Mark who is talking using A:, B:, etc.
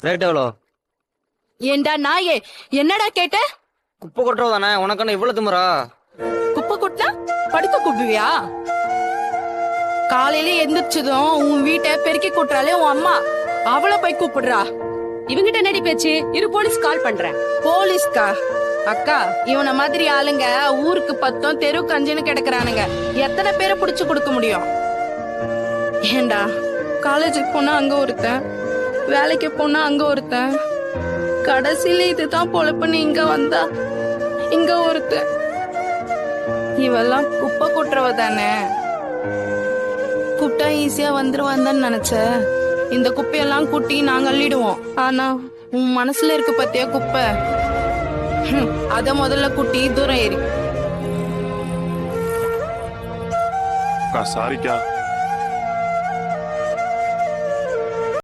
A: Rate எவ்வளோ?
B: ஏண்டா நாயே, என்னடா கேட்ட?
A: குப்பை கொட்டுறவு தானே, உனக்கு இவ்வளவு திமுறா?
B: குப்பை கொட்டினா படுக்க கூப்பிடுவியா? காலையில எந்திரிச்சதும் உன் வீட்டை பெருக்கி கூட்டுறாலே உன் அம்மா, அவளை போய் கூப்பிடுறா.
C: இவங்கிட்ட நடி பேச்சு, இரு போலீஸ் கால் பண்றேன்.
B: போலீஸ்கா? அக்கா, இவன மாதிரி ஆளுங்க ஊருக்கு 10 தெருவுக்கு 5ன்னு கிடக்குறானுங்க. எத்தனை பேரை புடிச்சு கொடுக்க முடியும்? ஏண்டா, காலேஜுக்கு போனா அங்க ஒருத்தன், வேலைக்கு போனா அங்க ஒருத்தன், கடைசியில இதுதான் பொழப்புன்னு இங்க வந்தா இங்க ஒருத்தன். இவெல்லாம் குப்பை கொட்டுறவ தானே, கூப்பிட்டா ஈஸியா வந்துருவான்னு நினைச்ச. இந்த குப்பையெல்லாம் கூட்டி நாங்க அள்ளிடுவோம். ஆனா உன் மனசுல இருக்கு பத்தியா குப்பை, அத முதல்ல கூட்டி தூரம் ஏறி.
D: சாரிக்கா.